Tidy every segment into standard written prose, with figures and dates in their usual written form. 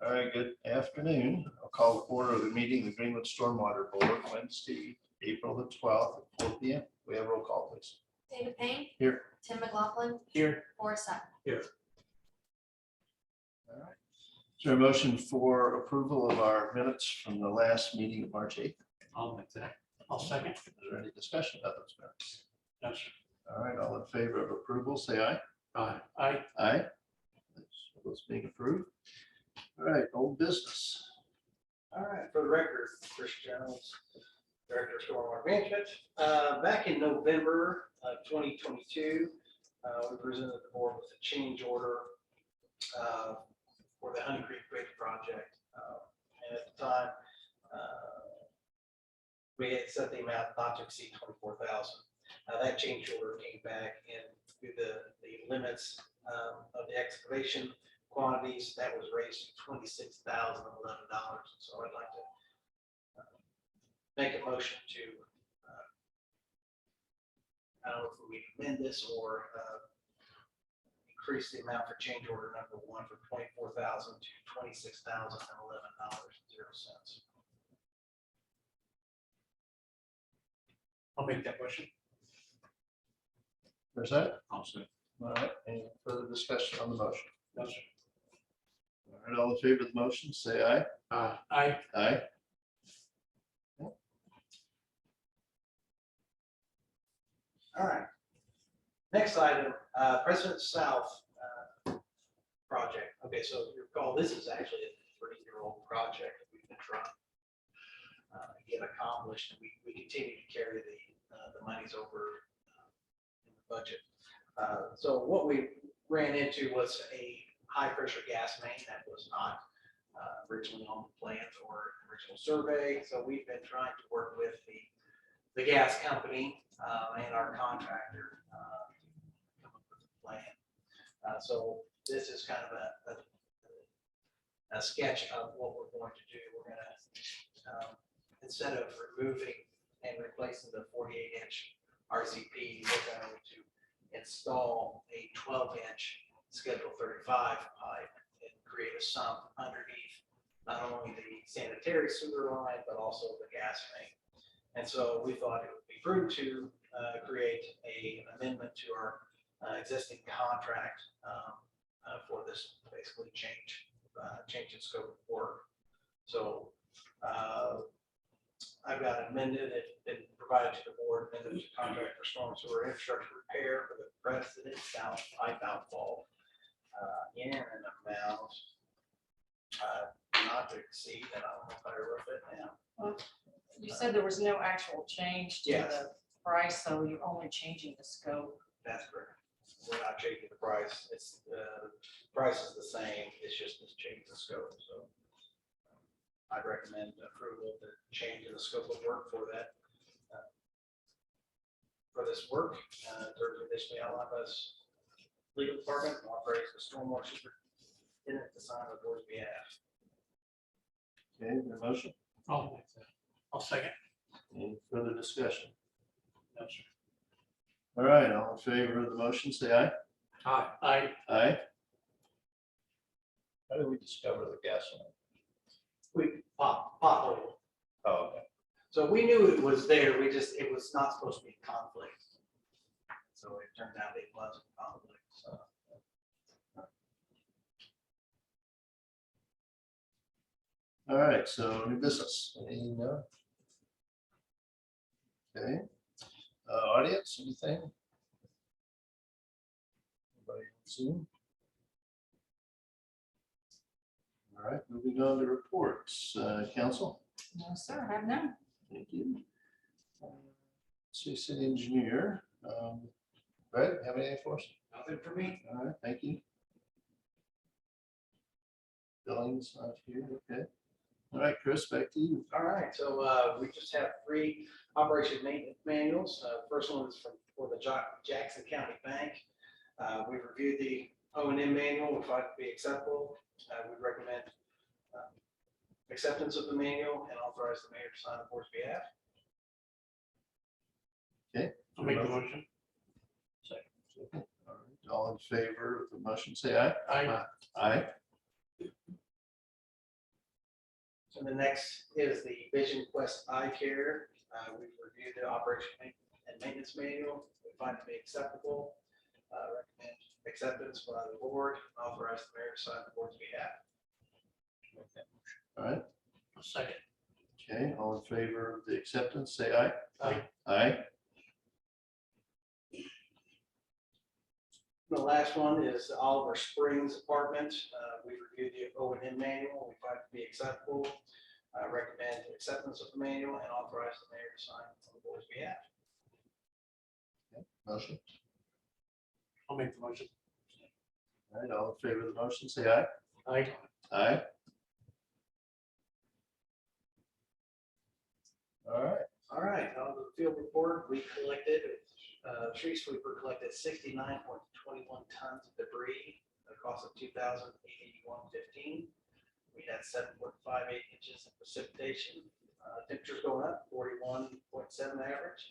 All right, good afternoon. I'll call the order of the meeting of the Greenwood Stormwater Board, Wednesday, April the 12th at 4 p.m. We have roll call, please. David Payne. Here. Tim McLaughlin. Here. Forrest Sutton. Here. All right. Is there a motion for approval of our minutes from the last meeting of March 8th? I'll make that. I'll second. Is there any discussion about those minutes? Yes. All right, all in favor of approval, say aye. Aye. Aye. Aye. Those being approved. All right, old business. All right, for the record, Chris Jones, Director of Stormwater Management. Back in November of 2022, we presented the board with a change order for the Honey Creek Bridge project. And at the time, we had set the amount not to exceed $24,000. That change order came back and through the limits of the excavation quantities, that was raised to $26,011. So I'd like to make a motion to, I don't know if we amend this or increase the amount for change order number 1 from $24,000 to $26,011.00. I'll make that motion. Where's that? I'll say. All right, any further discussion on the motion? No, sir. All right, all in favor of the motion, say aye. Aye. Aye. All right. Next item, President South project. Okay, so you recall this is actually a 30-year-old project that we've been trying to get accomplished. We continue to carry the monies over in the budget. So what we ran into was a high-pressure gas main that was not originally on the plan for an original survey. So we've been trying to work with the gas company and our contractor to come up with a plan. So this is kind of a sketch of what we're going to do. We're going to, instead of removing and replacing the 48-inch RCP, we're going to install a 12-inch Schedule 35 pipe and create a sump underneath not only the sanitary sewer line, but also the gas main. And so we thought it would be prudent to create an amendment to our existing contract for this basically change in scope of work. So I've got amended, it's been provided to the board, amended to contract for storm sewer infrastructure repair for the precedent south pipe outfall in an amount not to exceed, and I don't know if I wrote it down. Well, you said there was no actual change to Yes. the price, so you're only changing the scope. That's correct. We're not changing the price. It's price is the same. It's just this change in scope. So I'd recommend approval of the change in the scope of work for that. For this work, terms initially outlined by us legal department, and authorize the stormwater superintendent to sign on the board's behalf. Okay, the motion. I'll make that. I'll second. Any further discussion? No, sir. All right, all in favor of the motion, say aye. Aye. Aye. Aye. How did we discover the gas line? We pothole. Oh, okay. So we knew it was there. It was not supposed to be a conflict. So it turned out it was a conflict. So. All right, so new business. Any, okay. Audience, anything? Anybody on Zoom? All right, moving on to reports. Council? No, sir, I have none. Thank you. City engineer. Brett, have anything for us? Nothing for me. All right, thank you. Billings not here, okay. All right, Chris, back to you. All right, so we just have 3 operation maintenance manuals. First one is for the Jackson County Bank. We reviewed the O&M manual. We find it to be acceptable. We recommend acceptance of the manual and authorize the mayor to sign the board's behalf. Okay. I'll make the motion. Second. All in favor of the motion, say aye. Aye. Aye. And the next is the Vision Quest Eye Care. We've reviewed the operation and maintenance manual. We find it to be acceptable. Recommend acceptance by the board. Authorize the mayor to sign the board's behalf. All right, I'll second. okay, all in favor of the acceptance, say aye. Aye. Aye. The last one is Oliver Springs Apartment. We reviewed the O&M manual. We find it to be acceptable. Recommend acceptance of the manual and authorize the mayor to sign on the board's behalf. Motion. I'll make the motion. All right, all in favor of the motion, say aye. Aye. Aye. All right, All right, on the field report, we collected, tree sweeper collected 69.21 tons of debris, at a cost of $2,081.15. We had 7.58 inches of precipitation. Temperatures going up, 41.7 average.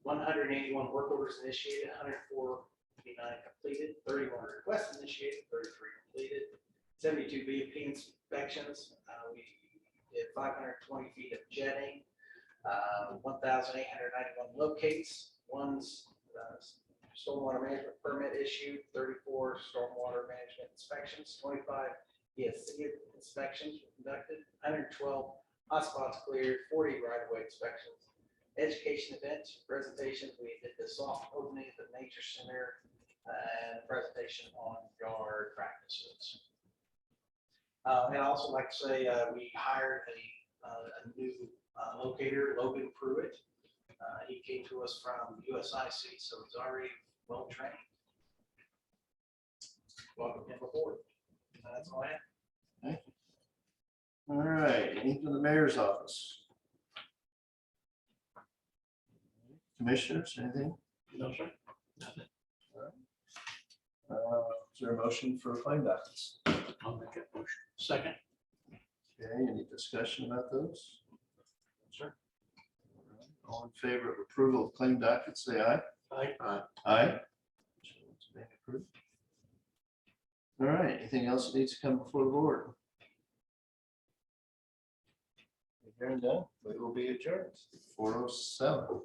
181 work orders initiated, 104 completed, 31 requests initiated, 33 completed, 72 BMP inspections. We did 520 feet of jetting, 1,891 locates, one's stormwater management permit issued, 34 stormwater management inspections, 25 ESC inspections were conducted, 112 hotspots cleared, 40 right-of-way inspections. Education events, presentations, we did the soft opening at the nature center and a presentation on yard practices. And I also like to say we hired a new locator, Logan Pruitt. He came to us from USIC, so he's already well trained. Welcome him aboard. That's all I have. all right, anything from the mayor's office? Commissioners, anything? No, sir. Is there a motion for claim dockets? I'll make that motion. Second. Okay, any discussion about those? Sure. All in favor of approval of claim dockets, say aye. Aye. Aye. It's been approved. All right, anything else that needs to come before the board? Hearing done, we will be adjourned. 4:07.